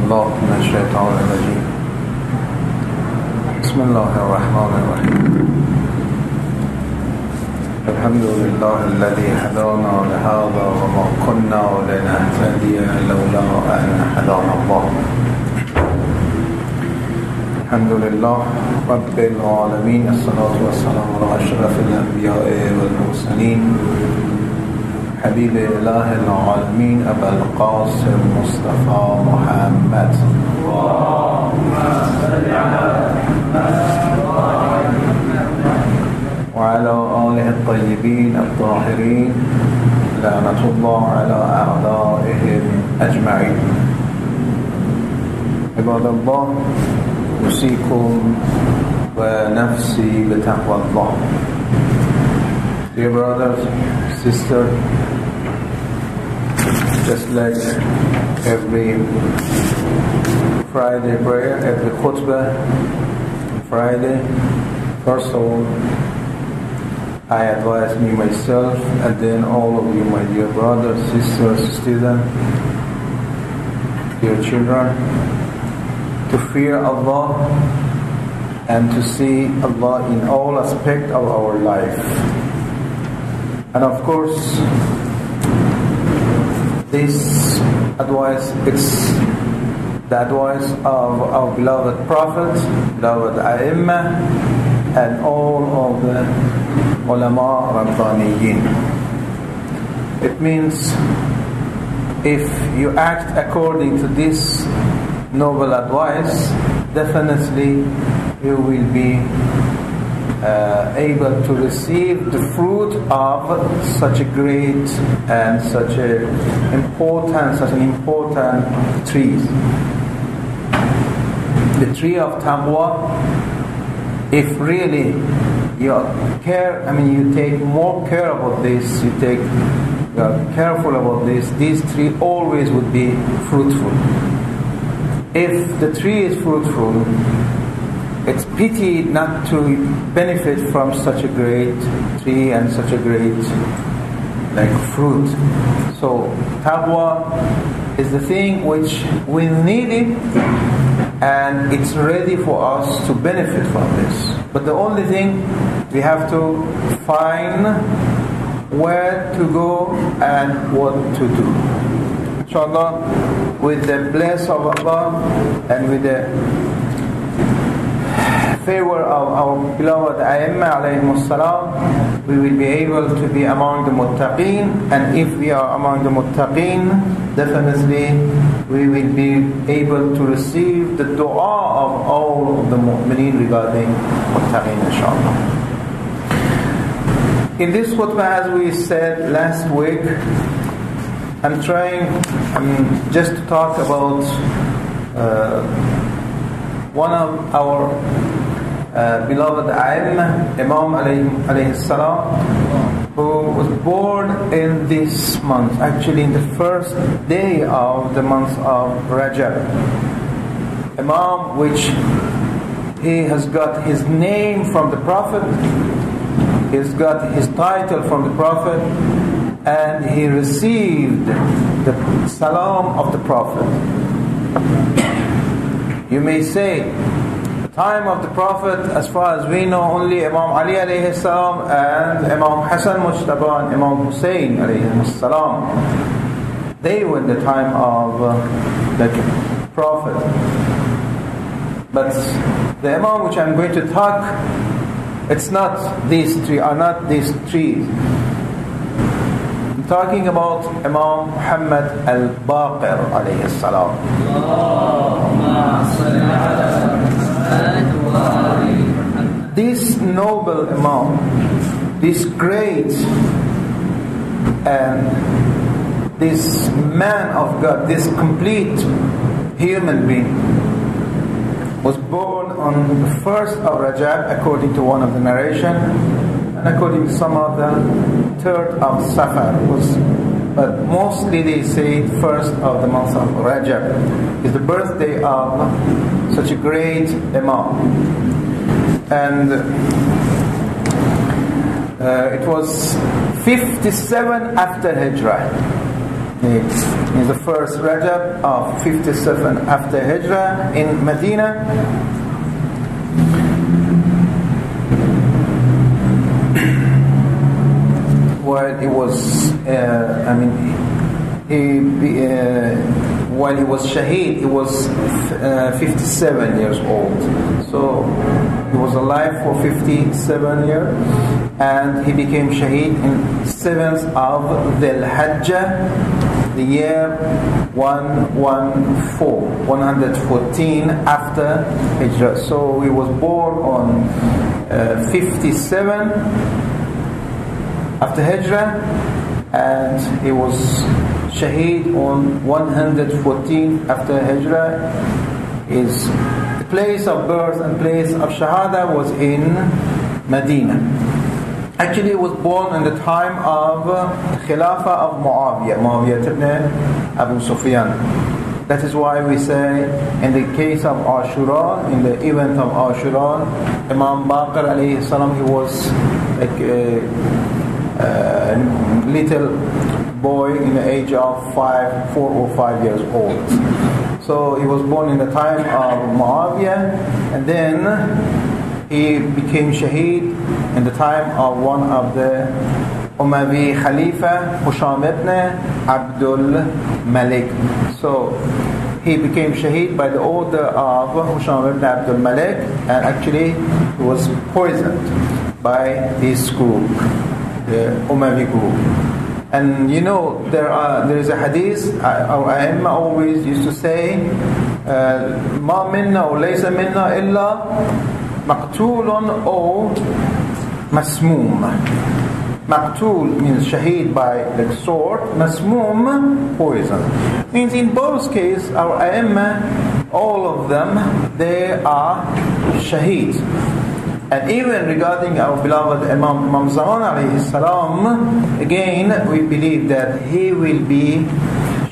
بالله من الشيطان الرجيم بسم الله الرحمن الرحيم الحمد لله الذي هدانا لهذا وما كنا لنهتدي لولا أن هدانا الله الحمد لله رب العالمين الصلاة والسلام على أشرف الأنبياء والمرسلين حبيب إله العالمين أبا القاسم مصطفى محمد اللهم صل على وعلى آله الطيبين الطاهرين لعنة الله على أعدائهم أجمعين عباد الله أوصيكم ونفسي بتقوى الله. Dear brothers, sisters, just like every Friday prayer, every khutbah Friday, first of all, I advise me myself and then all of you, my dear brothers, sisters, students, dear children, to fear Allah and to see Allah in all aspects of our life. And of course, this advice, it's the advice of our beloved Prophet, beloved A'immah, and all of the ulama Rabbaniyin. It means if you act according to this noble advice, definitely you will be able to receive the fruit of such a great and such an important tree. The tree of taqwa, if really you take more care about this, you are careful about this tree always would be fruitful. If the tree is fruitful, it's pity not to benefit from such a great tree and such a great fruit. So taqwa is the thing which we need it, and it's ready for us to benefit from this. But the only thing, we have to find where to go and what to do. Inshallah, with the bless of Allah and with the favor of our beloved A'immah alayhimus salam, we will be able to be among the muttaqeen, and if we are among the muttaqeen, definitely we will be able to receive the dua of all of the mu'mineen regarding muttaqeen, inshallah. In this khutbah, as we said last week, I'm trying just to talk about one of our beloved A'immah, Imam alayhi salam, who was born in this month, actually in the first day of the month of Rajab. Imam, which he has got his name from the Prophet, he's got his title from the Prophet, and he received the salam of the Prophet. You may say, the time of the Prophet, as far as we know, only Imam Ali alayhi salam and Imam Hassan Mujtaba and Imam Hussein alayhi salam, they were in the time of the Prophet. But the Imam which I'm going to talk, it's not these three, are not these three. I'm talking about Imam Muhammad al-Baqir alayhi salam. This noble Imam, this great and this man of God, this complete human being, was born on the 1st of Rajab, according to one of the narration, and according to some of the 3rd of Safar. But mostly they say 1st of the month of Rajab is the birthday of such a great Imam. And it was 57 after Hijrah. in the first Rajab of 57 after Hijrah in Medina. While he was, while he was shaheed, he was 57 years old. So he was alive for 57 years, and he became shaheed in 7th of Dhul Hijjah, the year 114 after Hijrah. So he was born on 57 after Hijrah, and he was shaheed on 114 after Hijrah. His place of birth and place of Shahada was in Medina. Actually, he was born in the time of Khilafah of Muawiyah ibn Abu Sufyan. That is why we say, in the case of Ashura, in the event of Ashura, Imam Baqir alayhi salam, he was like a little boy in the age of 4 or 5 years old. So he was born in the time of Muawiyah, and then he became shaheed in the time of one of the Umayyi Khalifa, Hisham ibn Abdul Malik. So he became shaheed by the order of Hisham ibn Abdul Malik, and actually he was poisoned by this group, the Umayyi group. And you know, there is a hadith, our A'imma always used to say, Ma minna or laysa minna illa maqtulun or masmoom. Maqtul means shaheed by the sword, masmoom, poison. Means in both cases, our A'imma, all of them, they are shaheed. And even regarding our beloved Imam Zaman alayhi salam, again we believe that he will be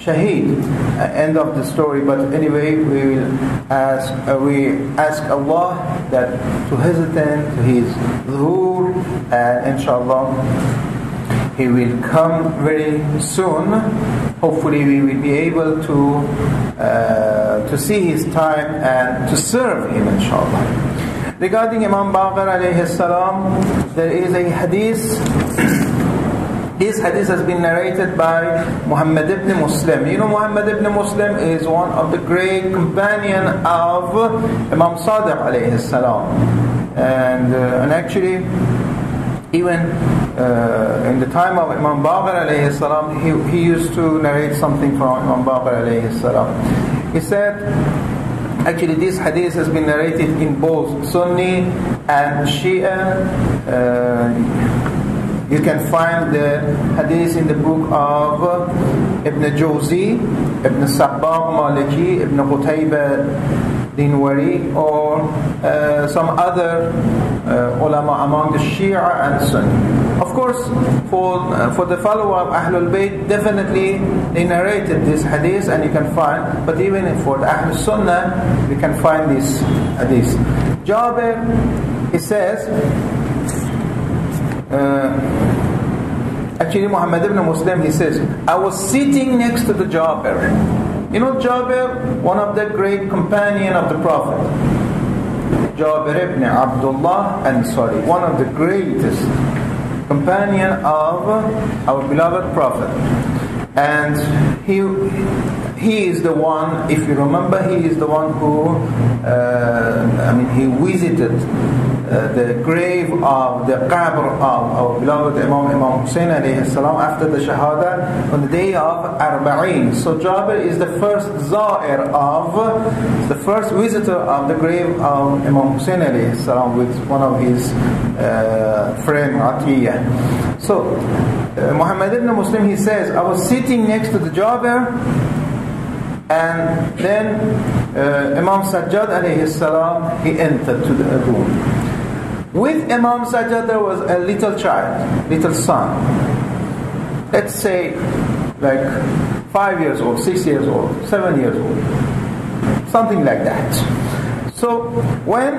shaheed. End of the story. But anyway, we ask Allah that to hasten to his zuhur, and inshallah he will come very soon. Hopefully we will be able to see his time and to serve him, inshallah. Regarding Imam Baqir alayhi salam, there is a hadith. This hadith has been narrated by Muhammad ibn Muslim. You know, Muhammad ibn Muslim is one of the great companion of Imam Sadiq alayhi salam. And actually, even in the time of Imam Baqir alayhi salam, he used to narrate something from Imam Baqir alayhi salam. He said, actually, this hadith has been narrated in both Sunni and Shia. You can find the hadith in the book of Ibn Jawzi, Ibn Sabbagh Maliki, Ibn Qutayba Dinwari, or some other ulama among the Shia and Sunni. Of course, for the follower of Ahlul Bayt, definitely they narrated this hadith, and you can find, but even for the Ahlul Sunnah, you can find this hadith. Jabir, he says, actually Muhammad ibn Muslim, he says, I was sitting next to the Jabir. You know Jabir, one of the great companion of the Prophet. Jabir ibn Abdullah Ansari, one of the greatest companion of our beloved Prophet. And he is the one, if you remember, he is the one who, he visited the grave of the qabr of our beloved Imam Hussein alayhi salam after the Shahada on the day of Arba'in. So Jabir is the first the first visitor of the grave of Imam Hussein alayhi salam with one of his friend Atiyah. So Muhammad ibn Muslim, he says, I was sitting next to the Jabir, and then Imam Sajjad alayhi salam, he entered to the room. With Imam Sajjad there was a little child, little son. Let's say like 5 years old, 6 years old, 7 years old. Something like that. So when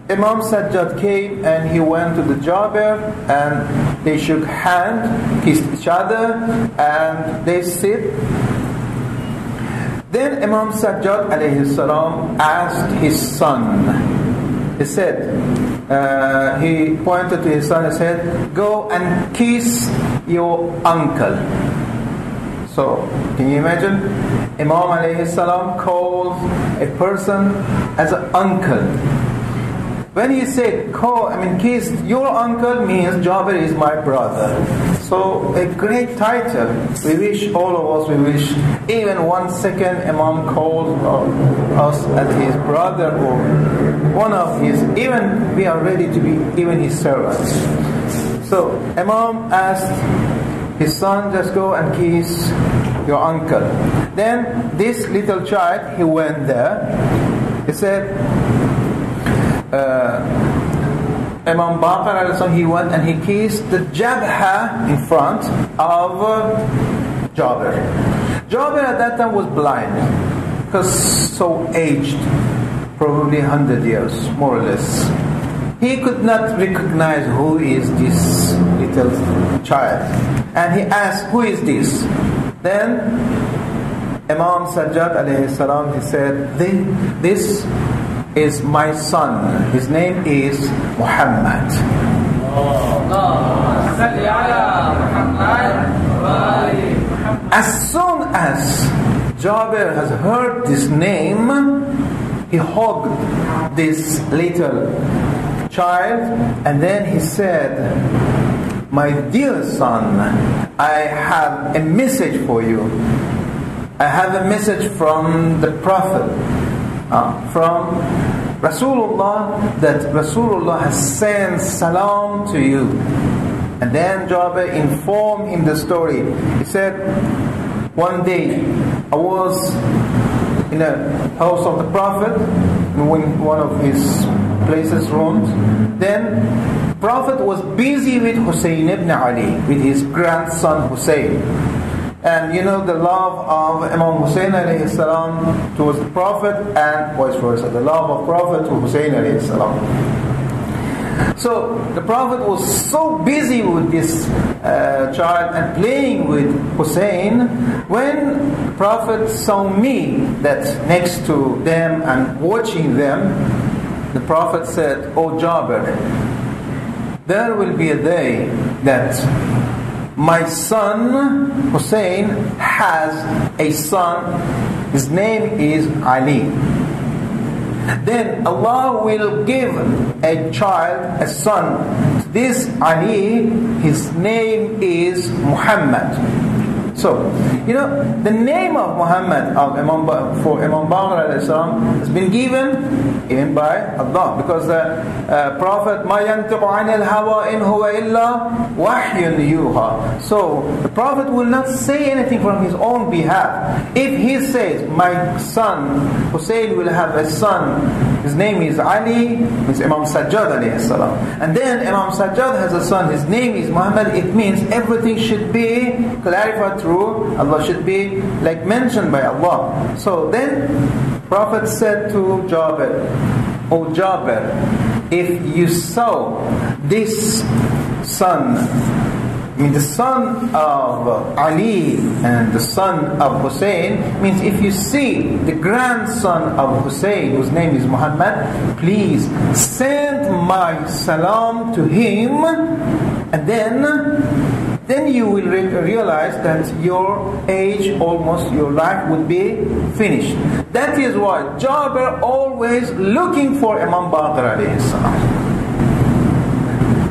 Imam Sajjad came and he went to the Jabir, and They shook hands, kissed each other, and they sit. Then Imam Sajjad alayhi salam asked his son. He said, he pointed to his son and said, go and kiss your uncle. So, can you imagine? Imam alayhi salam calls a person as an uncle. When he said, kiss your uncle, means Jabir is my brother. So, a great title. We wish, all of us, we wish, even 1 second Imam calls us as his brother or one of his, even we are ready to be even his servants. So, Imam asked his son, just go and kiss your uncle. Then this little child, he went there. He said, Imam Baqir, he went and he kissed the jabha in front of Jabir. Jabir at that time was blind, because so aged, probably 100 years, more or less. He could not recognize who is this little child. And he asked, who is this? Then Imam Sajjad alayhi salam, he said, this is my son. His name is Muhammad. As soon as Jabir has heard this name, he hugged this little child, and then he said, my dear son, I have a message for you. I have a message from the Prophet, from Rasulullah, that Rasulullah has sent salam to you. And then Jabir informed him the story. He said, one day I was in a house of the Prophet, in one of his places, rooms. Then Prophet was busy with Hussein ibn Ali, with his grandson Hussein. And you know the love of Imam Hussein alayhi salam towards the Prophet, and vice versa, the love of Prophet to Hussein alayhi salam. So the Prophet was so busy with this child and playing with Hussein, when the Prophet saw me that next to them and watching them, the Prophet said, "Oh Jabir, there will be a day that my son Hussein has a son, his name is Ali. Then Allah will give a child, a son. This Ali, his name is Muhammad." So, you know, the name of Muhammad for Imam Baqir has been given even by Allah, because the Prophet مَا يَنْتِقُ عَنِ الْهَوَىٰ إِنْ هُوَ إِلَّا وَحْيٌ يُوحَىٰ. So, the Prophet will not say anything from his own behalf. If he says, my son Hussein will have a son, his name is Ali, means Imam Sajjad alayhi salam, and then Imam Sajjad has a son, his name is Muhammad, it means everything should be clarified through Allah, should be like mentioned by Allah. So then Prophet said to Jabir, "O Jabir, if you saw this son, the son of Ali and the son of Hussein, means if you see the grandson of Hussein, whose name is Muhammad, please send my salam to him, and then you will realize that your age, almost your life would be finished." That is why Jabir always looking for Imam Baqir alayhi salam,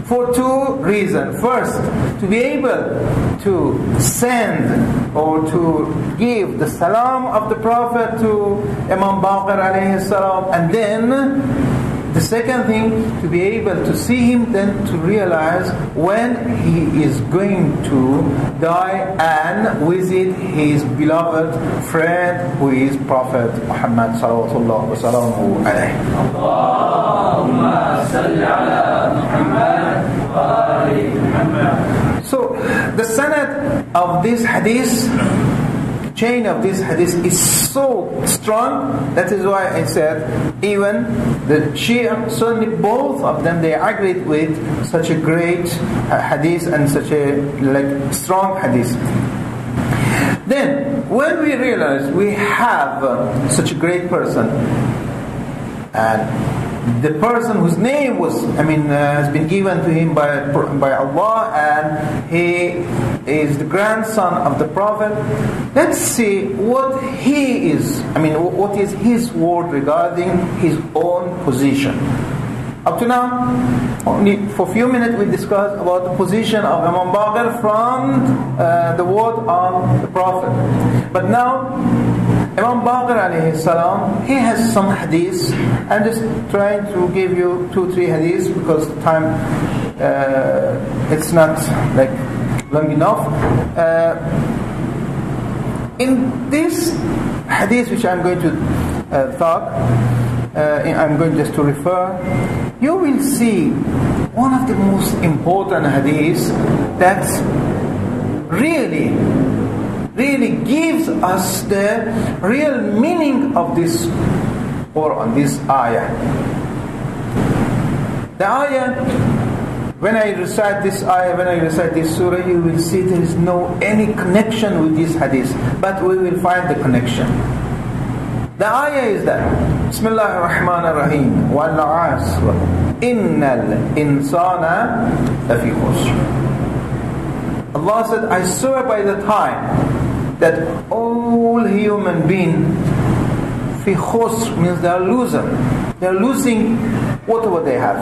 for two reasons. First, to be able to send or to give the salam of the Prophet to Imam Baqir alayhi salam, and then the second thing, to be able to see him, then to realize when he is going to die and visit his beloved friend, who is Prophet Muhammad sallallahu alaihi wasallam. Allahumma salli ala Muhammad wa ali Muhammad. So the sanad of this hadith chain of this hadith is so strong. That is why I said even the Shia, certainly both of them, they agreed with such a great hadith and such a strong hadith. Then when we realize we have such a great person, and the person whose name has been given to him by Allah, and he is the grandson of the Prophet. Let's see what he is. What is his word regarding his own position. Up to now, only for a few minutes we discussed about the position of Imam Baqir from the word of the Prophet. But now, Imam Baqir alayhi salam, he has some hadiths. I'm just trying to give you 2-3 hadiths because time it's not long enough. In this hadith which I'm going to I'm going just to refer, you will see one of the most important hadiths that really gives us the real meaning of this Quran, this ayah. The ayah, when I recite this ayah, when I recite this surah, you will see there is no any connection with this hadith, but we will find the connection. The ayah is that Bismillahir Rahmanir Rahim, wal 'asr innal insana lafi khusr. Allah said, I swear by the time that all human beings fi khusr means they are loser. They are losing whatever they have.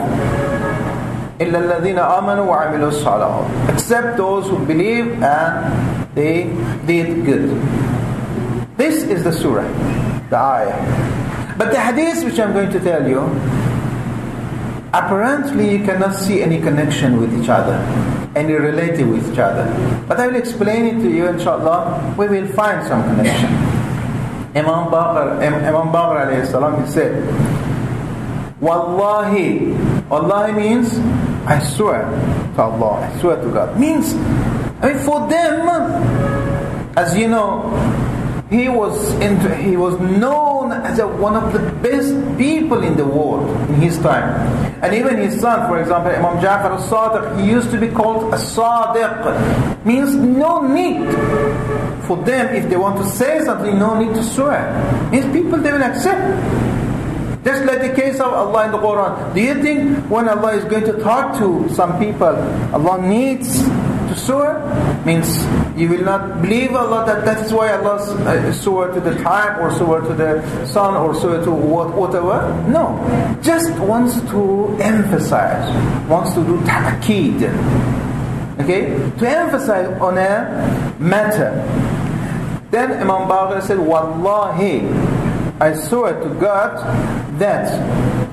إِلَّا الَّذِينَ آمَنُوا وَعَمِلُوا الصَّالِحَاتِ, except those who believe and they did good. This is the surah, the ayah. But the hadith which I'm going to tell you, apparently you cannot see any connection with each other, any relative with each other. But I will explain it to you, inshallah. We will find some connection. Imam Baqir alayhi salam, he said, Wallahi. Wallahi means I swear to Allah, I swear to God. Means, for them, as you know, he was known as one of the best people in the world in his time. And even his son, for example, Imam Ja'far al-Sadiq, he used to be called as-Sadiq. Means no need for them, if they want to say something, no need to swear. Means people, they will accept. Just like the case of Allah in the Quran. Do you think when Allah is going to talk to some people, Allah needs to swear? Means you will not believe Allah, that is why Allah swear to the time, or swear to the sun, or swear to whatever. No. Just wants to emphasize, wants to do ta'keed. Okay? To emphasize on a matter. Then Imam Baqir said, Wallahi, I swear to God that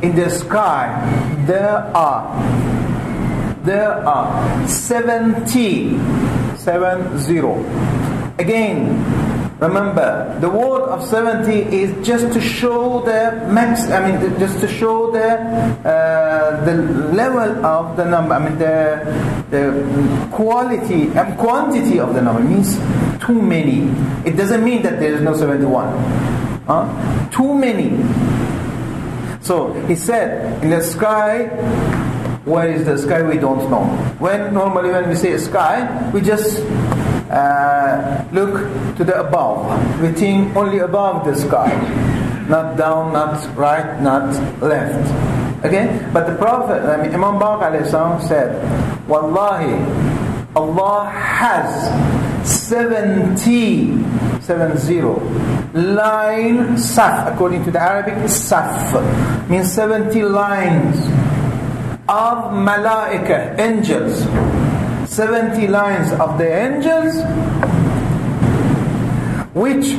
in the sky there are 70. Again, remember, the word of 70 is just to show the just to show the level of the number. The quality and quantity of the number means too many. It doesn't mean that there is no 71. Too many. So he said, in the sky, where is the sky? We don't know. Normally when we say sky, we just look to the above. We think only above the sky, not down, not right, not left. Okay? But the Prophet, Imam Baqir said, Wallahi, Allah has 70 line saf, according to the Arabic, saf means 70 lines of malaika, angels. 70 lines of the angels, which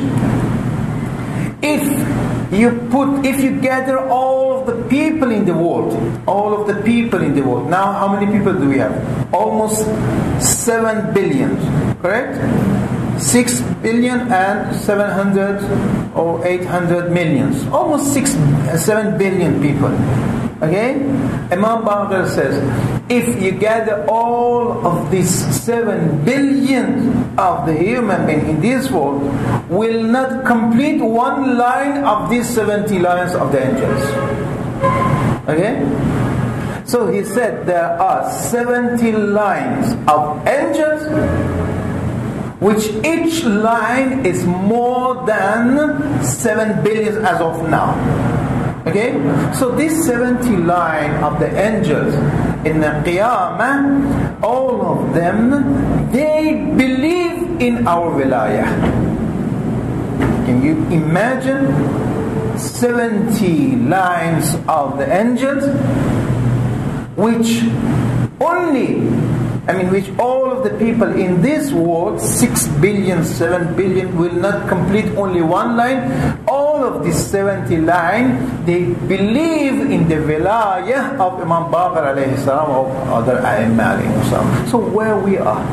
if you gather all of the people in the world, now how many people do we have? Almost 7 billion, correct? 6 billion and 700 or 800 millions, almost 7 billion people. Okay? Imam Baqir says, if you gather all of these 7 billion of the human beings in this world, will not complete one line of these 70 lines of the angels. Okay? So he said there are 70 lines of angels, which each line is more than 7 billion as of now. Okay? So this 70 line of the angels in the Qiyamah, all of them, they believe in our wilayah. Can you imagine 70 lines of the angels, which all of the people in this world, 6 billion, 7 billion, will not complete only one line. All of these 70 lines, they believe in the wilayah of Imam Baqir alayhi salam or other A'imma alayhi salam. So where we are.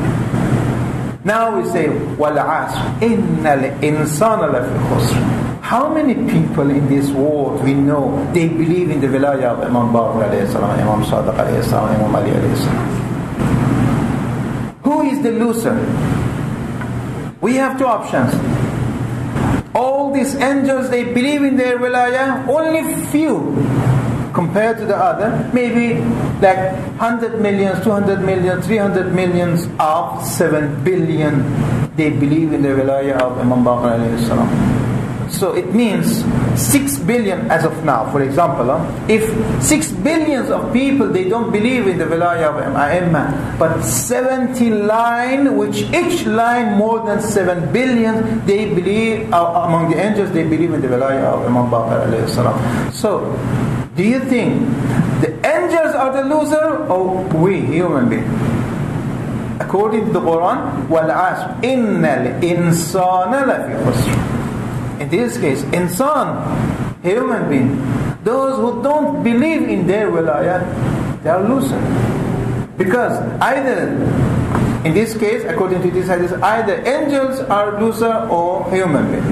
Now we say, وَالْعَصْرِ إِنَّ الْإِنسَانَ لَفِي خُسْرٍ. How many people in this world we know, they believe in the wilayah of Imam Baqir alayhi salam, Imam Sadiq alayhi salam, Imam Ali alayhi salam? Who is the loser? We have two options. All these angels, they believe in their wilayah, only few compared to the other, maybe like 100 millions, 200 millions, 300 millions of 7 billion, they believe in the wilayah of Imam Baqir alayhi salam. So it means 6 billion as of now, for example. If 6 billions of people, they don't believe in the wilayah of A'imma, but 70 line, which each line more than 7 billion, they believe, among the angels, they believe in the wilayah of Imam Baqir alayhi salam. So, do you think the angels are the loser or we human beings? According to the Quran, وَالْعَصْرِ إِنَّ الْإِنسَانَ لَفِي خُسْرٍ. In this case, insan, human being, those who don't believe in their wilayah, they are loser. Because either, in this case, according to this hadith, either angels are loser or human being.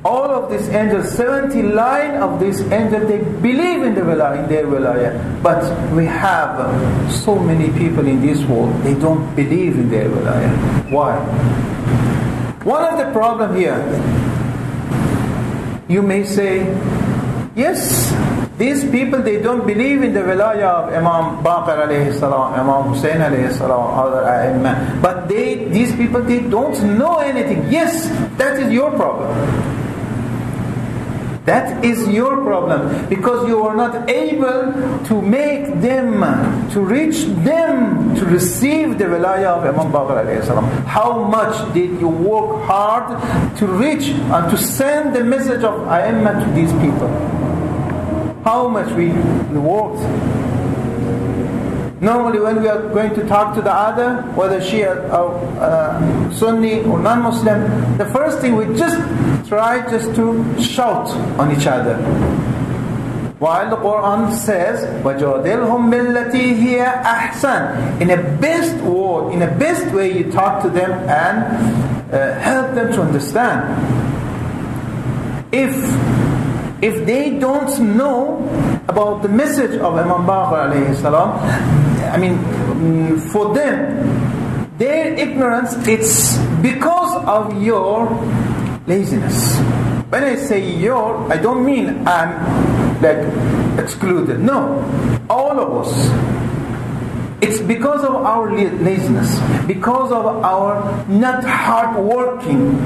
All of these angels, 70 line of these angels, they believe in the wilayah, in their wilayah. But we have so many people in this world, they don't believe in their wilayah. Why? One of the problems here, you may say, yes, these people, they don't believe in the wilayah of Imam Baqir alayhi salam, Imam Hussein alayhi salam, other A'imma. But these people, they don't know anything. Yes, that is your problem. That is your problem, because you are not able to make them, to reach them, to receive the wilayah of Imam Baqir alayhi salam. How much did you work hard to reach and to send the message of A'imma to these people? How much we worked? Normally when we are going to talk to the other, whether Shia or Sunni or non-Muslim, the first thing we just try just to shout on each other. While the Quran says, وَجَادِلْهُمْ بِالَّتِي هِيَ أَحْسَنُ. In a best word, in a best way you talk to them and help them to understand. If they don't know about the message of Imam Baqir alayhi salam, I mean, for them, their ignorance, it's because of your laziness. When I say your, I don't mean I'm like excluded. No, all of us. It's because of our laziness, because of our not hard working.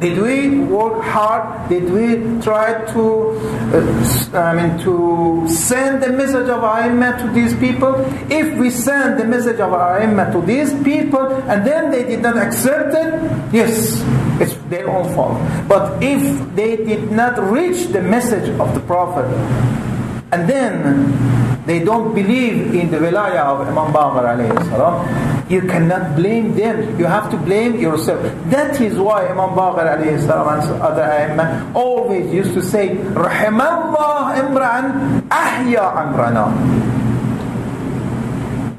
Did we work hard? Did we try to send the message of A'imma to these people? If we send the message of A'imma to these people and then they did not accept it, yes, it's their own fault. But if they did not reach the message of the Prophet and then they don't believe in the wilayah of Imam Baqir alayhi salam, you cannot blame them. You have to blame yourself. That is why Imam Baqir alayhi salam and other A'imma always used to say, Rahimallah imra'an ahya amrana.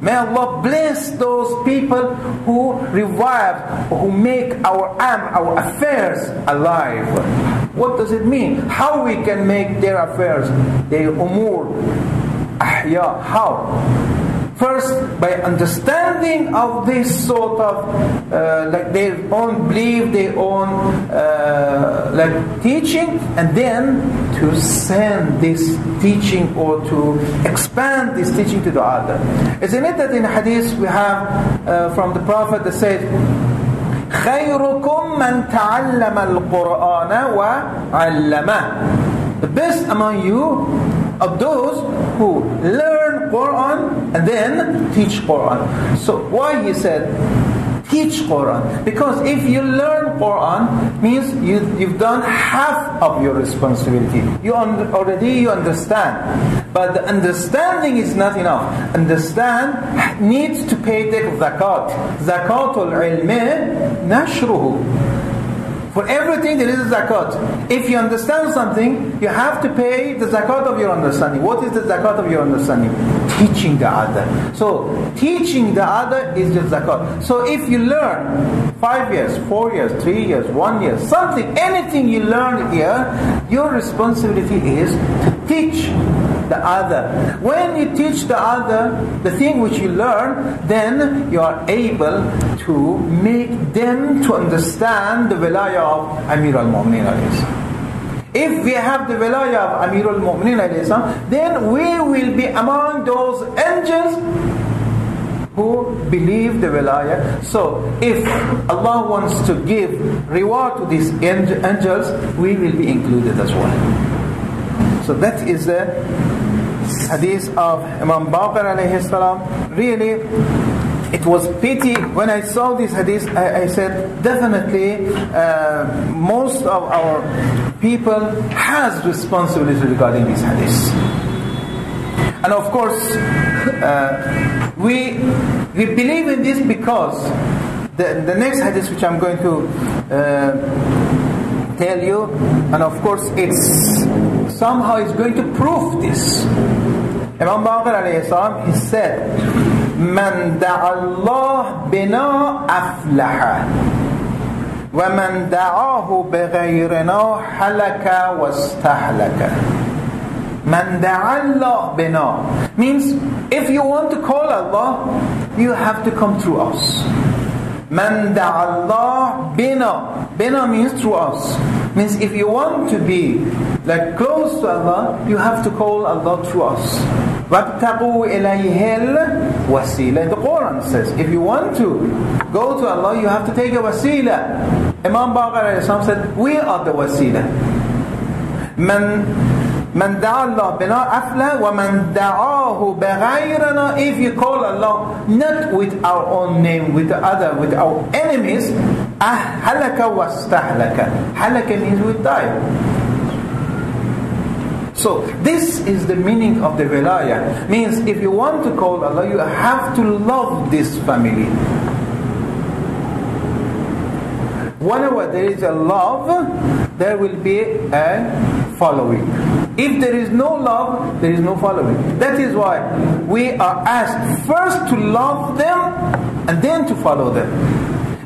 May Allah bless those people who revive, who make our affairs alive. What does it mean? How we can make their affairs, their umur, ahya? How? First, by understanding of this sort of like their own belief, their own like teaching, and then to send this teaching or to expand this teaching to the other. Isn't it that in hadith we have from the Prophet that said, خيركم من تعلم القرآن وعلمه. The best among you of those who learn Quran and then teach Quran. So why he said teach Quran? Because if you learn Quran, means you've done half of your responsibility. You understand. But the understanding is not enough. Understand needs to pay the zakat. Zakatul ilmi nashruhu. For everything there is a zakat. If you understand something, you have to pay the zakat of your understanding. What is the zakat of your understanding? Teaching the other. So, teaching the other is the zakat. So, if you learn 5 years, 4 years, 3 years, 1 year, something, anything you learn here, your responsibility is to teach the other. When you teach the other the thing which you learn, then you are able to make them to understand the wilayah of Amir al-Mu'mineen alayhi salam. If we have the wilayah of Amir al-Mu'mineen alayhi salam, then we will be among those angels who believe the wilayah. So if Allah wants to give reward to these angels, we will be included as well. So that is the hadith of Imam Baqir alayhi salam. Really, it was pity when I saw this hadith. I said definitely most of our people has responsibility regarding this hadith. And of course we believe in this because the next hadith which I'm going to tell you, and of course it's somehow is going to prove this. Imam Baqir alayhi salam, he said, "Man da'allah bina aflaha, wa man da'ahu bighayrina halaka wastahlaka." Man da'allah bina means if you want to call Allah, you have to come through us. Man da'allah bina. Bina means through us. Means if you want to be like close to Allah, you have to call Allah through us. وَابْتَقُوا إِلَيْهِ الْوَسِيلَةِ. The Quran says, if you want to go to Allah, you have to take a wasila. Imam Baqir said, we are the wasila. Man da'a Allah bina afla wa man da'ahu bighayrina. If you call Allah not with our own name, with our enemies, halaka wastahlaka. Halaka means we die. So this is the meaning of the wilayah. Means if you want to call Allah, you have to love this family. Whenever there is a love, there will be a following. If there is no love, there is no following. That is why we are asked first to love them and then to follow them.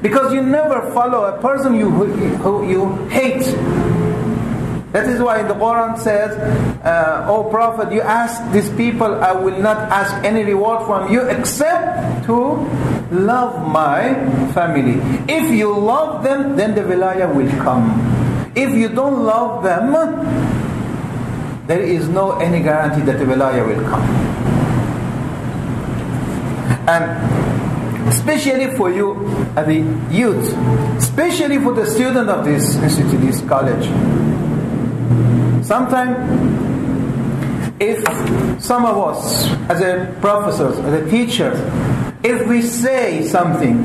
Because you never follow a person who you hate. That is why the Quran says, "O Prophet, you ask these people, I will not ask any reward from you except to love my family." If you love them, then the wilayah will come. If you don't love them, there is no any guarantee that the wilayah will come. And especially for you, the youth, especially for the student of this institute, this college. Sometimes, if some of us, as a professors, as a teacher, if we say something,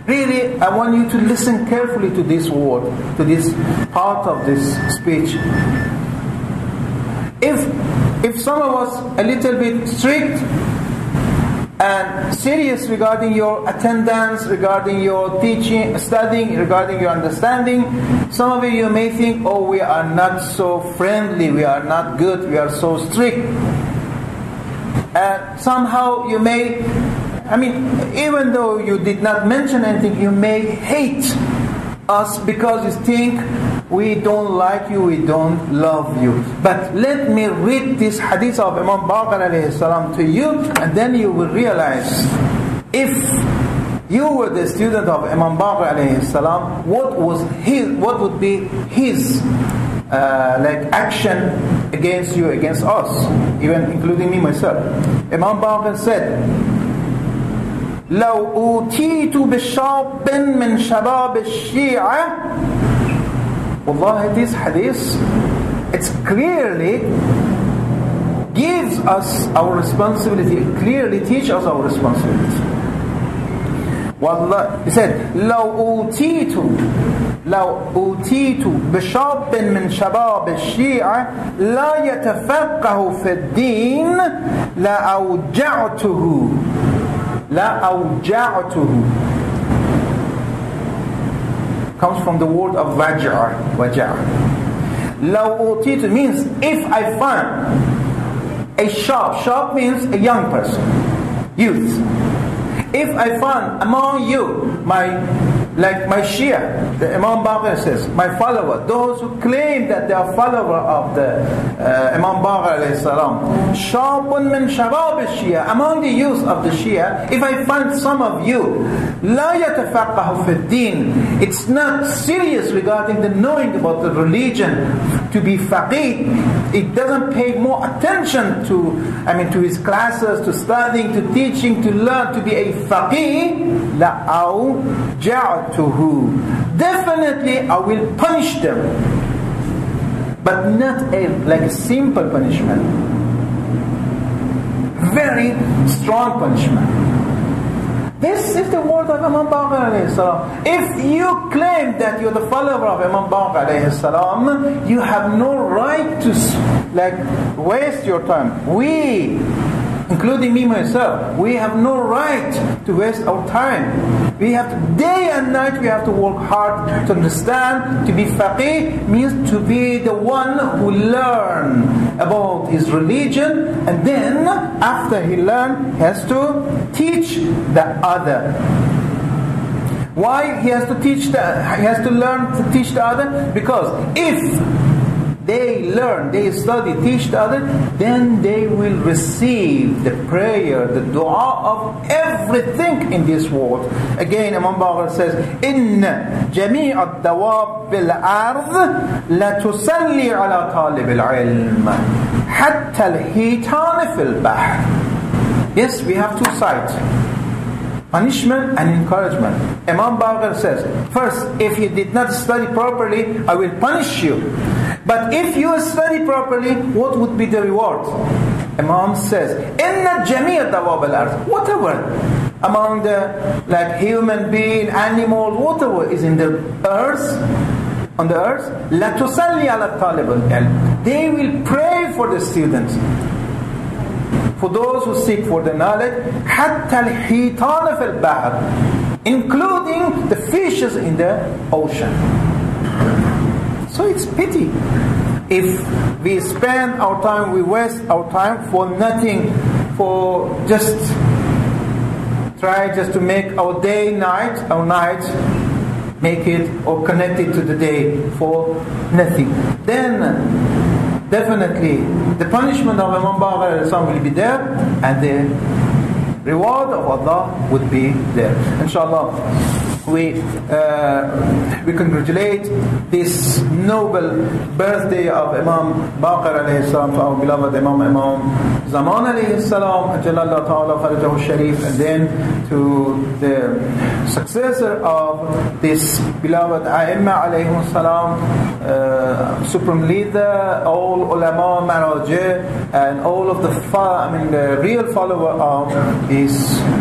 really, I want you to listen carefully to this word, to this part of this speech. If some of us a little bit strict and serious regarding your attendance, regarding your teaching, studying, regarding your understanding, some of you may think, oh, we are not so friendly, we are not good, we are so strict. somehow you may, even though you did not mention anything, you may hate us because you think we don't like you, we don't love you. But let me read this hadith of Imam Baqir alayhi salam to you, and then you will realize if you were the student of Imam Baqir alayhi salam, what would be his action against you, against us, even including me myself. Imam Baqir said, لو أوتيت بشاب من شباب الشيعة. Wallahi, this hadith, it clearly gives us our responsibility, it clearly teaches us our responsibility. Wallah, he said, لو أوتيت بشاب من شباب الشيعة لا يتفقه في الدين لأوجعته. Comes from the word of wajar. لو أوتيت means if I find a shab means a young person, youth. If I find among you my Shia, the Imam Baqir says, my follower, those who claim that they are follower of the Imam Baqir alayhi salam, shabun min shabab al-Shia, among the youth of the Shia, if I find some of you, la yatafaqahu fi din, it's not serious regarding the knowing about the religion, to be faqih, it doesn't pay more attention to his classes, to studying, to teaching, to learn, to be a faqih, definitely I will punish them, but not a simple punishment, very strong punishment. This is the word of Imam Baqir alayhi salam. If you claim that you're the follower of Imam Baqir alayhi salam, you have no right to waste your time. We, including me myself, we have no right to waste our time. We have to, day and night, we have to work hard to understand. To be faqih means to be the one who learn about his religion, and then after he learn, he has to teach the other. Why he has to learn to teach the other? Because if they learn, they study, teach the other, then they will receive the prayer, the dua of everything in this world. Again, Imam Baqir says, إِنَّ جَمِيعَ الدَّوَابِ بِالْأَرْضِ لَتُسَلِّي عَلَى طَالِبِ الْعِلْمِ حَتَّى الْحِيتَانِ فِي الْبَحْرِ. Yes, we have two sides, punishment and encouragement. Imam Baqir says, first, if you did not study properly, I will punish you. But if you study properly, what would be the reward? Imam says, إِنَّ جَمِيعَ دَوَابَ الْأَرْضِ, whatever among the human being, animal, whatever is in the earth, on the earth, لَتُسَلِّي عَلَى طَالِبِ الْعِلْمِ, they will pray for the students, for those who seek for the knowledge, حَتَّى الْحِيتَانَ فِي الْبَحْرِ, including the fishes in the ocean. So it's pity if we spend our time, we waste our time for nothing, for just to make our day night, our night, make it or connect it to the day for nothing. Then definitely the punishment of Imam Baqir will be there, and the reward of Allah would be there. Inshallah, we congratulate this noble birthday of Imam Baqir alayhi salam, to our beloved Imam Zaman alayhi salam, Ajalallah ta'ala farajahu sharif, and then to the successor of this beloved A'imma alayhi salam, supreme leader, all ulama, maraji, and all of the real follower of his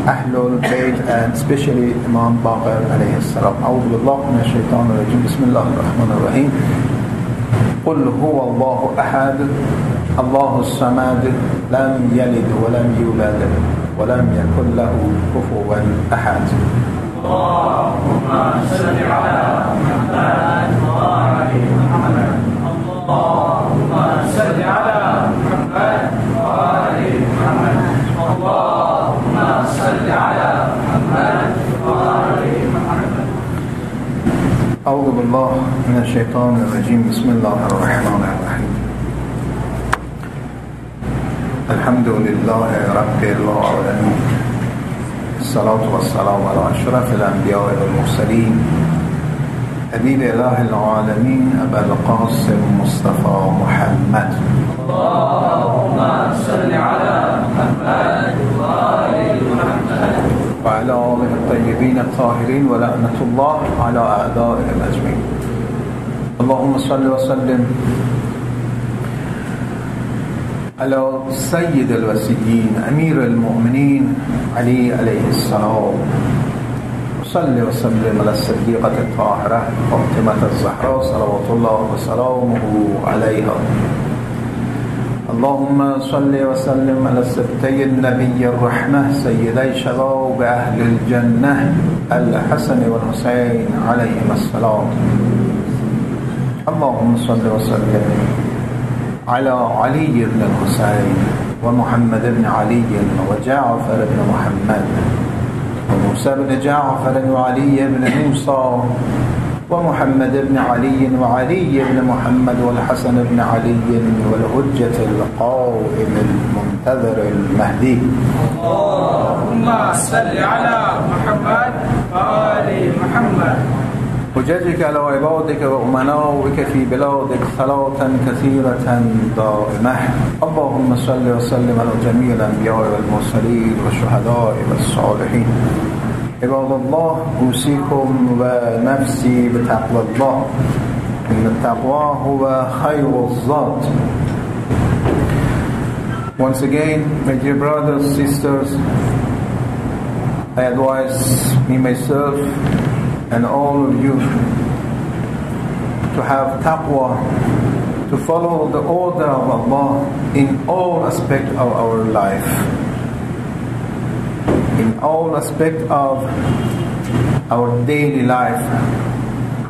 Ahlul Bayt, and especially Imam Baqir alayhi salam. أعوذ بالله من الشيطان الرجيم. بسم الله الرحمن الرحيم. قل هو الله أحد الله الصمد لم يلد ولم يولد ولم يكن له كفوا أحد. اللهم صل على محمد وعلى محمد. اللهم صل على محمد وعلى محمد. بالله من الشيطان الرجيم بسم الله الرحمن الرحيم الحمد لله رب العالمين الصلاة والسلام على أشرف الأنبياء والمرسلين حبيب إله العالمين أبا القاسم مصطفى محمد اللهم صل على محمد وآل محمد وعلى آله الطيبين الطاهرين ولعنة الله على أعدائهم أجمعين اللهم صل وسلم على سيد الوسيين أمير المؤمنين علي عليه السلام وصل وسلم على الصديقة الطاهرة فاطمة الزهراء صلوات الله وسلامه عليها اللهم صل وسلم على السبتي النبي الرحمة سيدي شباب أهل الجنة الحسن والحسين عليهما السلام اللهم صل وسلم على علي بن الحسين ومحمد بن علي وجعفر بن محمد وموسى بن جعفر وعلي بن موسى ومحمد بن علي وعلي بن محمد والحسن بن علي والحجة القائم المنتظر المهدي اللهم صل على محمد وآل محمد حجتك على عبادك وأمنائك في بلادك صلاة كثيرة دائمة اللهم صل وسلم على جميع الأنبياء والمرسلين والشهداء والصالحين عباد الله أوصيكم ونفسي بتقوى الله إن التقوى هو خير الزاد. Once again, my dear brothers, sisters, I advise me myself and all of you to have taqwa, to follow the order of Allah in all aspects of our life, in all aspects of our daily life,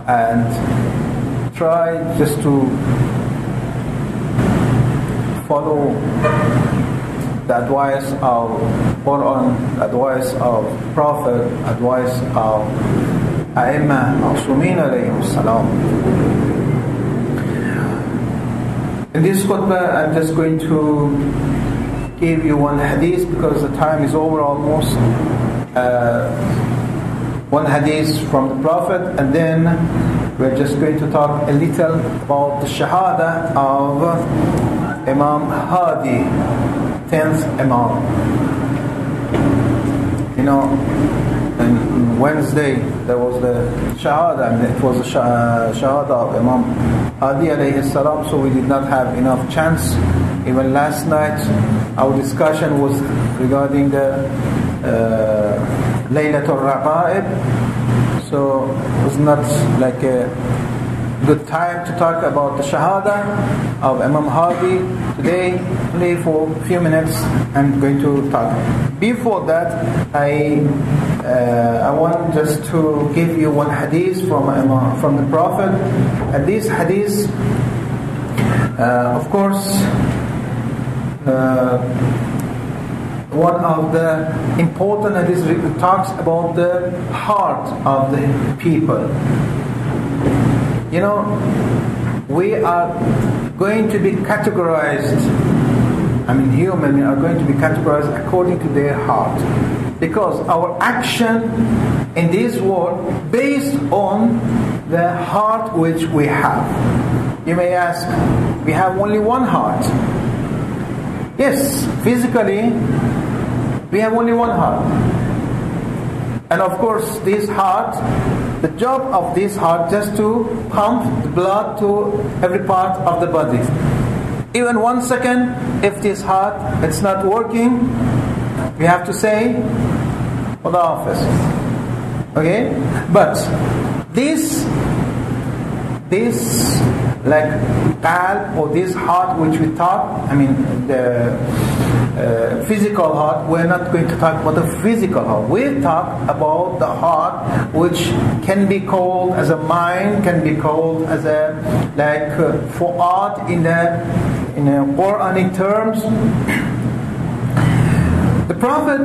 and try just to follow the advice of Quran, advice of Prophet, advice of Al-Muslimeen alayhim salam. In this khutbah, I'm just going to give you one hadith because the time is over almost. One hadith from the Prophet, and then we're just going to talk a little about the shahada of Imam Hadi, 10th Imam. You know, on Wednesday there was the shahada, and it was the shahada of Imam Hadi alayhi salam, so we did not have enough chance. Even last night our discussion was regarding the Laylatul Raqa'ib, so it was not like a good time to talk about the shahada of Imam Hadi. Today, only for a few minutes, I'm going to talk. Before that, I want just to give you one hadith from the Prophet. And this hadith, of course, one of the important hadiths talks about the heart of the people. You know, we are going to be categorized, human are going to be categorized according to their heart. Because our action in this world based on the heart which we have. You may ask, we have only one heart. Yes, physically, we have only one heart. And of course, this heart, the job of this heart just to pump the blood to every part of the body. Even 1 second, if this heart it's not working, we have to say, Allah Hafiz. Okay? But this like qalb, or this heart which we talk, the physical heart, we're not going to talk about the physical heart. We talk about the heart which can be called as a mind, can be called as a fu'ad in Quranic terms. The Prophet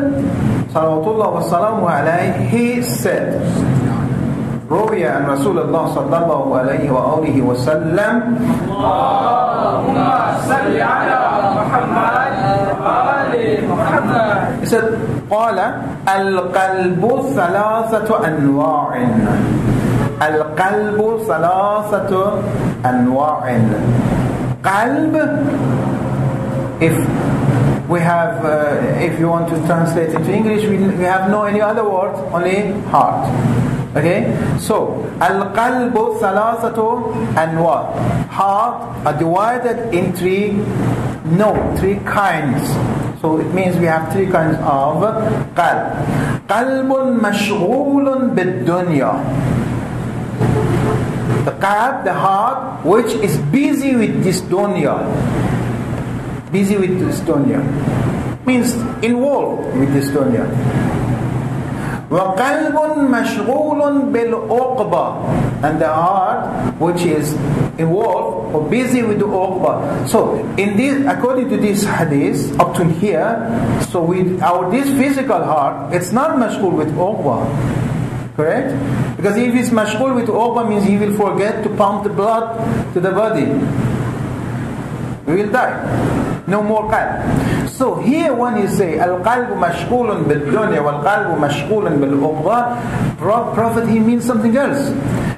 sallallahu alaihi wasallam, he said, روي عن رسول الله صلى الله عليه وآله وسلم اللهم صل على محمد وآل محمد. He said قال القلب ثلاثة أنواع. القلب ثلاثة أنواع. Qalb, if we have, if you want to translate into English, we have no any other word, only heart. Okay, so al-qalbu thalathatu anwa. Heart are divided in three kinds. So it means we have three kinds of qalb. Qalbun mashghulun bid-dunya. The qalb, the heart, which is busy with this dunya. Busy with this dunya means involved with this dunya. وَقَلْبٌ مَشْغُولٌ بِالْعُقْبَةِ. And the heart which is involved or busy with the uqba. So in this, according to this hadith up to here, so with this physical heart, it's not mashghul with uqba. Correct? Because if it's mashghul with uqba, means he will forget to pump the blood to the body. We will die. No more qalb. So here when you say al-qalbu mashghulun bil-dunya wal-qalbu mashghulun bil-uqba, Prophet, he means something else.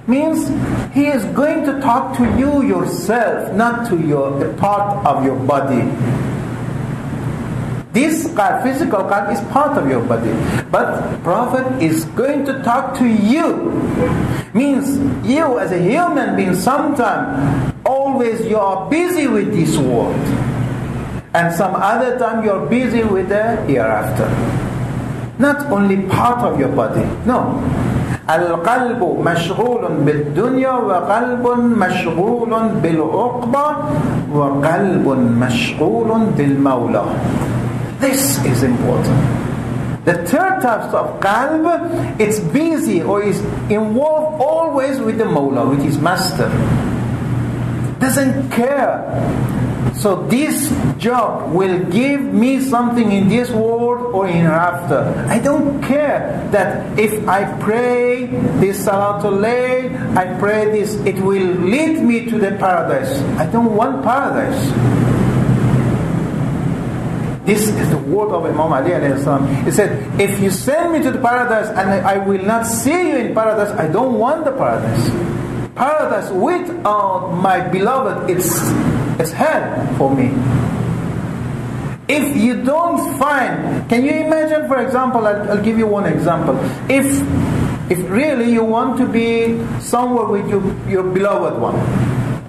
Means he is going to talk to you yourself, not to the part of your body. This qalb, physical qalb, is part of your body. But Prophet is going to talk to you. Means you as a human being, sometimes, always you are busy with this world. And some other time you are busy with the hereafter. Not only part of your body. No. Al-qalbu mashghulun bil-dunya wa qalbun mashghulun bil-uqba wa qalbun mashghulun bil-mawla. This is important. The third type of qalb, it's busy or is involved always with the mawla, with his master. Doesn't care. So this job will give me something in this world or in hereafter. I don't care that if I pray this Salatul Layl, I pray this, it will lead me to the paradise. I don't want paradise. This is the word of Imam Ali alayhi salam. He said, if you send me to the paradise and I will not see you in paradise, I don't want the paradise. Paradise without my beloved, it's hell for me. If you don't find, can you imagine, for example, I'll give you one example. If really you want to be somewhere with your beloved one,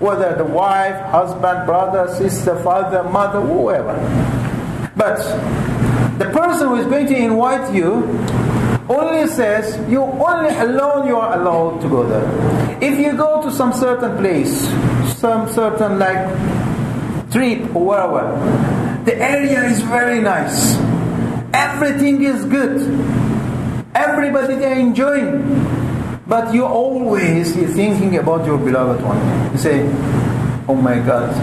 whether the wife, husband, brother, sister, father, mother, whoever. But the person who is going to invite you only says, you only alone, you are allowed to go there. If you go to some certain place, some certain like trip or wherever, the area is very nice. Everything is good. Everybody they are enjoying. But you're thinking about your beloved one. You say, oh my God,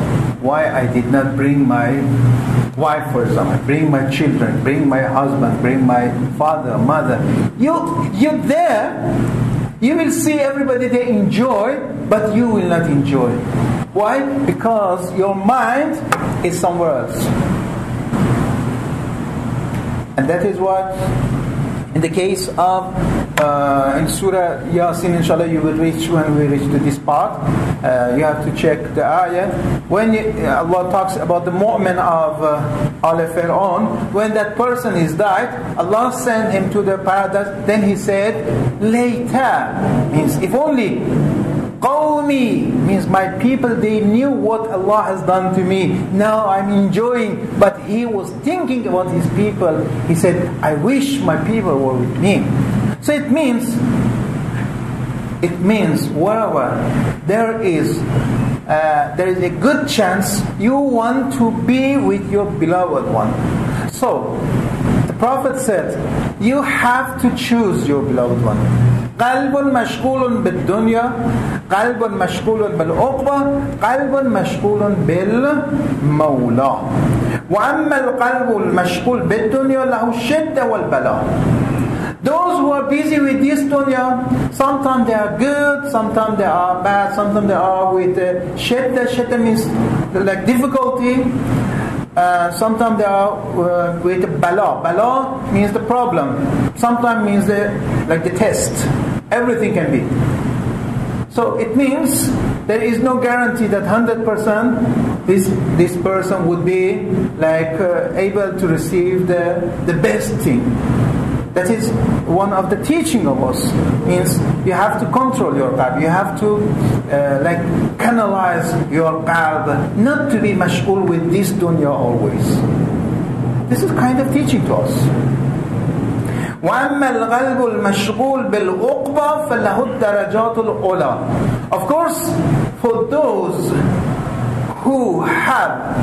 why I did not bring my wife, for example, bring my children, bring my husband, bring my father, mother. You're there, you will see everybody they enjoy, but you will not enjoy. Why? Because your mind is somewhere else. And that is what, in the case of, in Surah Yasin, inshallah, you will reach when we reach to this part. You have to check the ayah. When Allah talks about the mu'min of Al-Fir'aun, when that person is died, Allah sent him to the paradise. Then he said, Later, means if only. Qawmi, means my people, they knew what Allah has done to me. Now I'm enjoying. But he was thinking about his people. He said, I wish my people were with me. So it means wherever there is a good chance you want to be with your beloved one. So the Prophet said, you have to choose your beloved one. Qalbun mashghulun bid-dunya, qalbun mashghulun bil-uqba, qalbun mashghulun bil-mawla. Wa amma al-qalbu al-mashghul bid-dunya lahu shidda wal-bala. Those who are busy with this dunya, sometimes they are good, sometimes they are bad, sometimes they are with shidda. Shidda means like difficulty. Sometimes they are with bala. Bala means the problem. Sometimes means the test. Everything can be. So it means there is no guarantee that 100% this person would be able to receive the best thing. That is one of the teaching of us. Means you have to control your qalb. You have to canalize your qalb, not to be mashghul with this dunya always. This is kind of teaching to us. وَأَمَّا الْقَلْبُ الْمَشْغُولُ بِالْعُقْبَةِ فَلَهُ الدَّرَجَاتُ الْعُلَى. Of course, for those who have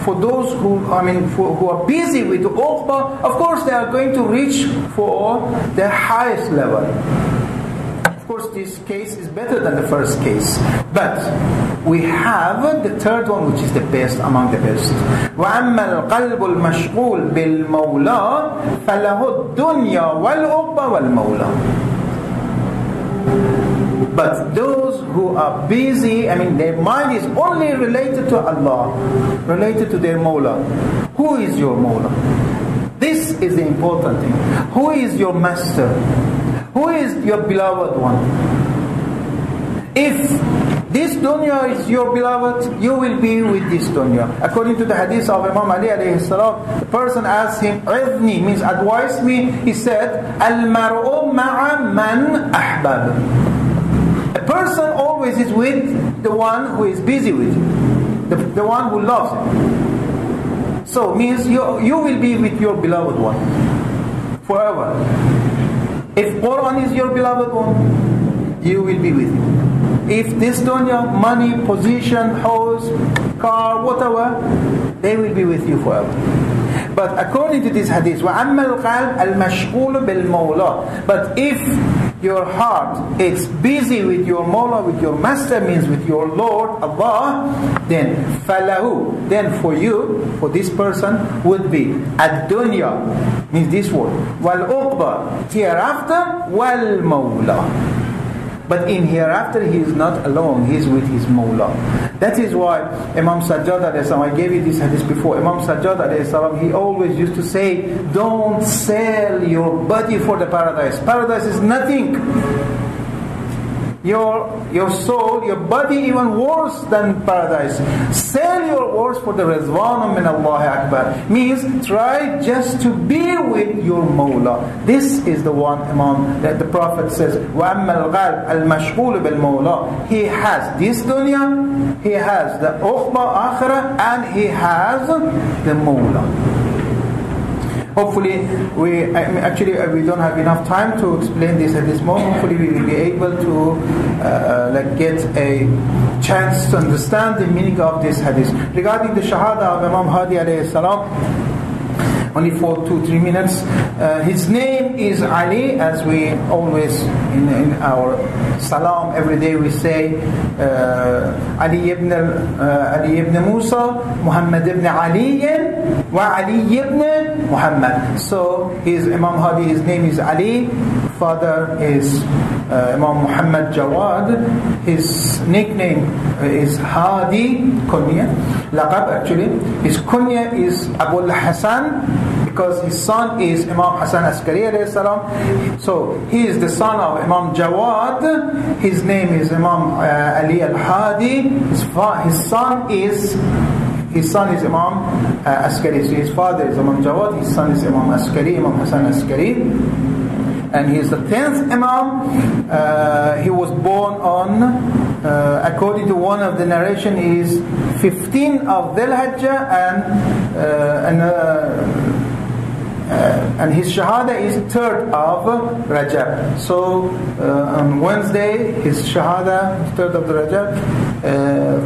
who are busy with the uqba, of course they are going to reach for the highest level. Of course this case is better than the first case, but we have the third one, which is the best among the best. وَأَمَّا الْقَلْبُ الْمَشْغُولُ بِالْمَوْلَى فَلَهُ الدُّنْيَا وَالْعُقْبَةُ وَالْمَوْلَى. But those who are busy, their mind is only related to Allah, related to their Mawla. Who is your Mawla? This is the important thing. Who is your master? Who is your beloved one? If this dunya is your beloved, you will be with this dunya. According to the hadith of Imam Ali alayhi salam, the person asked him, "Idni," means advise me. He said, "Al-mar'u ma'a man ahbab." A person always is with the one who is busy with him, the one who loves him. So means you will be with your beloved one forever. If Quran is your beloved one, you will be with him. If this dunya, money, position, house, car, whatever, they will be with you forever. But according to this hadith, وَأَمَّا الْقَلْبُ الْمَشْغُولُ بِالْمَوْلَى. But if your heart is busy with your Mawla, with your Master, means with your Lord, Allah, then فَلَهُ, then for you, for this person, would be ad-dunya, means this word, wal-uqba, hereafter, wal-mawla. But in hereafter he is not alone, he is with his Mawla. That is why Imam Sajjad alayhi salam, I gave you this hadith before, Imam Sajjad alayhi salam, he always used to say, don't sell your body for the paradise. Paradise is nothing. Your soul, your body even worse than paradise. Sell your words for the Rizwan min Allah Akbar. Means try just to be with your Mawla. This is the one Imam that the Prophet says, وَأَمَّا الْقَلْبُ الْمَشْغُولُ بِالْمَوْلَى. He has this dunya, he has the ukhba akhirah, and he has the Mawla. Hopefully, we don't have enough time to explain this at this moment. Hopefully, we will be able to get a chance to understand the meaning of this hadith. Regarding the Shahada of Imam Hadi alayhi salam, only for 2-3 minutes. His name is Ali, as we always in our salam every day we say Ali ibn Musa, Muhammad ibn Ali, wa Ali ibn Muhammad. So his Imam Hadi, his name is Ali, father is Imam Muhammad Jawad. His nickname is Hadi, kunya, laqab actually. His kunya is Abu al-Hasan, because his son is Imam Hassan Askari alayhi salam. So he is the son of Imam Jawad. His name is Imam Ali al-Hadi. His son is Imam Askari. So his father is Imam Jawad. His son is Imam Askari, Imam Hassan Askari. And he is the 10th Imam. He was born on, according to one of the narration, is 15 of Dhul Hijjah, and his Shahada is 3rd of Rajab. So on Wednesday, his Shahada, 3rd of the Rajab,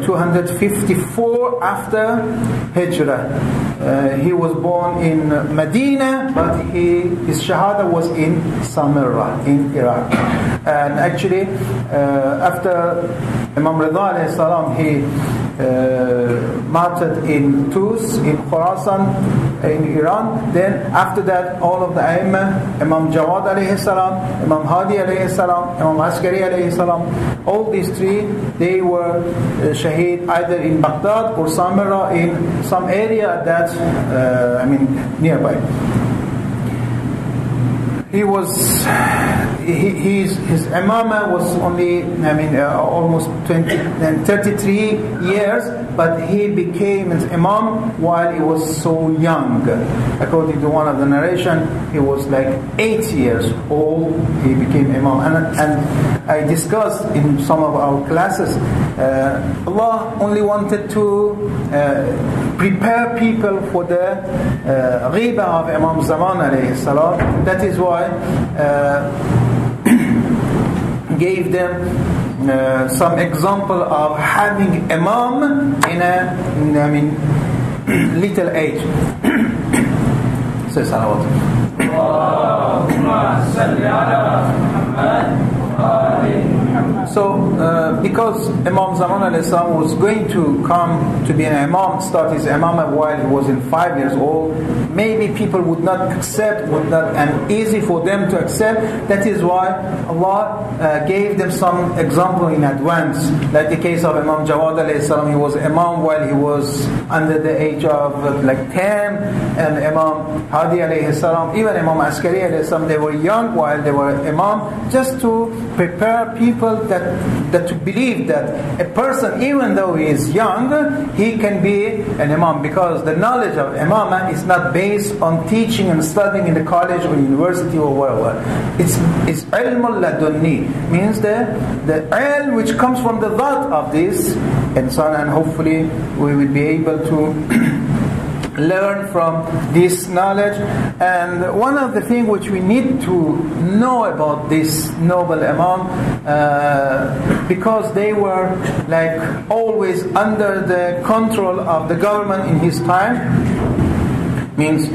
254 after Hijrah. He was born in Medina, but his Shahada was in Samarra, in Iraq. And actually, after Imam Rida alayhi salam, he martyred in Tus, in Khorasan, in Iran. Then after that, all of the Aimma, Imam Jawad alayhi salam, Imam Hadi alayhi salam, Imam Askari alayhi salam, all these three, they were shaheed either in Baghdad or Samarra, in some area that, nearby. He was, his imamah was only, almost 33 years, but he became an imam while he was so young. According to one of the narration, he was like 8 years old, he became imam. And I discussed in some of our classes, Allah only wanted to prepare people for the ghibah of Imam Zaman alayhi salam. That is why gave them some example of having imam in a little age. Say salawat. So, because Imam Zaman alayhi salam was going to come to be an imam, start his imamah while he was in 5 years old, maybe people would not accept, and easy for them to accept. That is why Allah gave them some example in advance. Like the case of Imam Jawad alayhi salam, he was imam while he was under the age of like 10, and Imam Hadi alayhi salam, even Imam Askari alayhi salam, they were young while they were imam, just to prepare people that to believe that a person, even though he is young, he can be an imam, because the knowledge of imamah is not based on teaching and studying in the college or university or wherever. It's ilmul ladunni, means the ilm which comes from the dhat of this insan, and hopefully we will be able to learn from this knowledge. And one of the things which we need to know about this noble imam, because they were like always under the control of the government in his time, means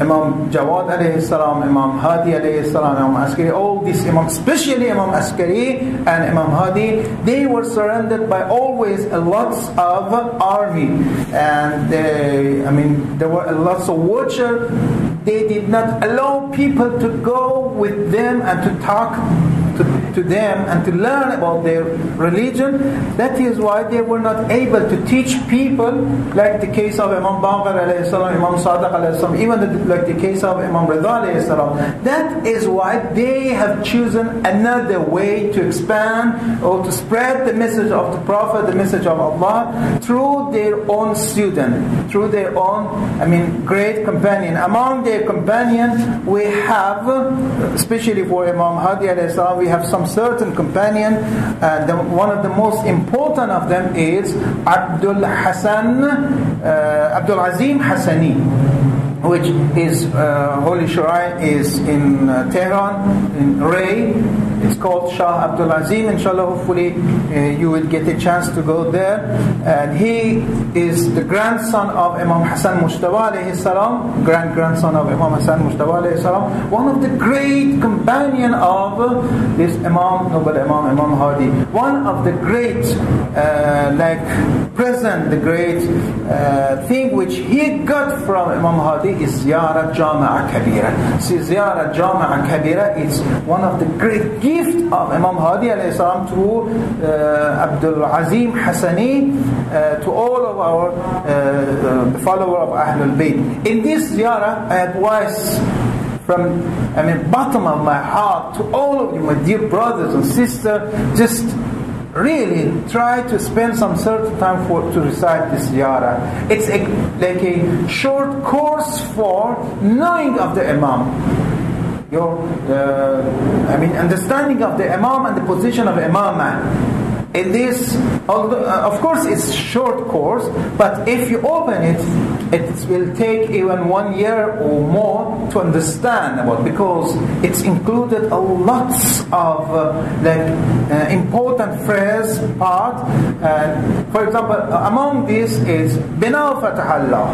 Imam Jawad alayhi salam, Imam Hadi alayhi salam, Imam Askari, all these imams, especially Imam Askari and Imam Hadi, they were surrounded by always a lots of army, and there were lots of watchers. They did not allow people to go with them and to talk to them and to learn about their religion. That is why they were not able to teach people, like the case of Imam Baqir alayhi salam, Imam Sadiq alayhi salam, even like the case of Imam Rida alayhi salam. That is why they have chosen another way to expand or to spread the message of the Prophet, the message of Allah, through their own student, through their own, great companion. Among their companions, we have, especially for Imam Hadi alayhi salam, we have some certain companion. One of the most important of them is Abdul Azim Hassani, which is holy shrine is in Tehran, in Ray. It's called Shah Abdul Azim. Inshallah, hopefully you will get a chance to go there. And he is the grandson of Imam Hassan Mujtaba alayhi salam, grandson of Imam Hassan Mujtaba alayhi salam, one of the great companion of this Imam, noble Imam Hadi. One of the great, present, the great thing which he got from Imam Hadi is Ziyarat Jama'a Kabira. See, Ziyarat Jama'a Kabira is one of the great gift of Imam Hadi alayhi salam to Abdul Azim Hassani, to all of our follower of Ahlul Bayt. In this ziyarah, I advise from bottom of my heart to all of you, my dear brothers and sisters, just really try to spend some certain time to recite this ziyarah. It's like a short course for knowing of the Imam. Your understanding of the Imam and the position of Imamah. In this, although, of course it's short course, but if you open it, it will take even 1 year or more to understand about, because it's included a lots of important phrase part. For example, among these is Bina Fatahallah.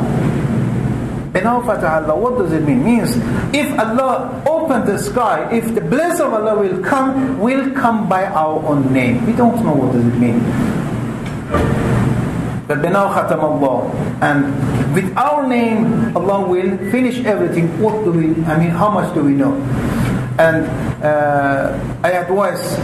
Bina Fata'Allah, what does it mean? Means if Allah opened the sky, if the blessing of Allah will come by our own name. We don't know what does it mean. رَبَّنَا خَتَمَ اللَّهُ, and with our name Allah will finish everything. What do we, how much do we know? And I advise,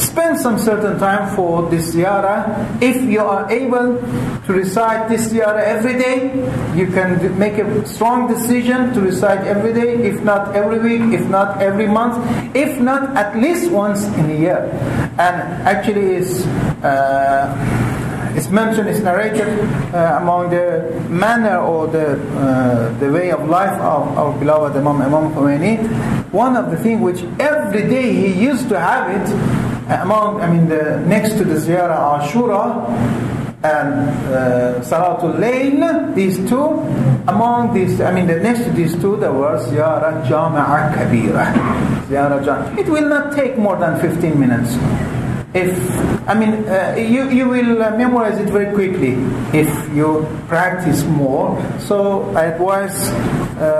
spend some certain time for this ziyarah. If you are able to recite this ziyarah every day, you can make a strong decision to recite every day, if not every week, if not every month, if not at least once in a year. And actually it's mentioned, it's narrated among the manner or the way of life of our beloved Imam Khomeini. One of the things which every day he used to have it, next to the Ziyarah Ashura and Salatul Layl, these two, among these, the next to these two, there was Ziyarah Jama'a Kabira. Ziyarah Jama'a. It will not take more than 15 minutes. If you will memorize it very quickly if you practice more. So I advise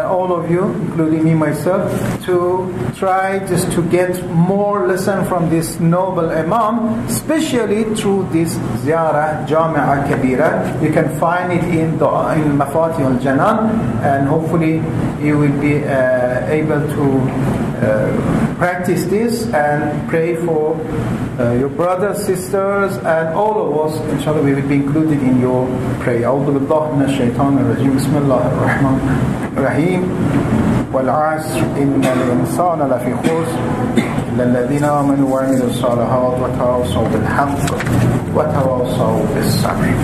all of you, including me myself, to try just to get more lesson from this noble Imam, especially through this Ziyarah Jami'a Kabira. You can find it in Mafatih al-Janan, and hopefully you will be able to practice this and pray for your brothers, sisters, and all of us. Inshallah, we will be included in your prayer. A'udhu billahi minash shaitanir rajim. Bismillahir rahmanir rahim. Wal 'asr innal insana lafi khusr illa alladhina amanu wa 'amilus salihat wa tawassaw bil haqq wa tawassaw bis sabr.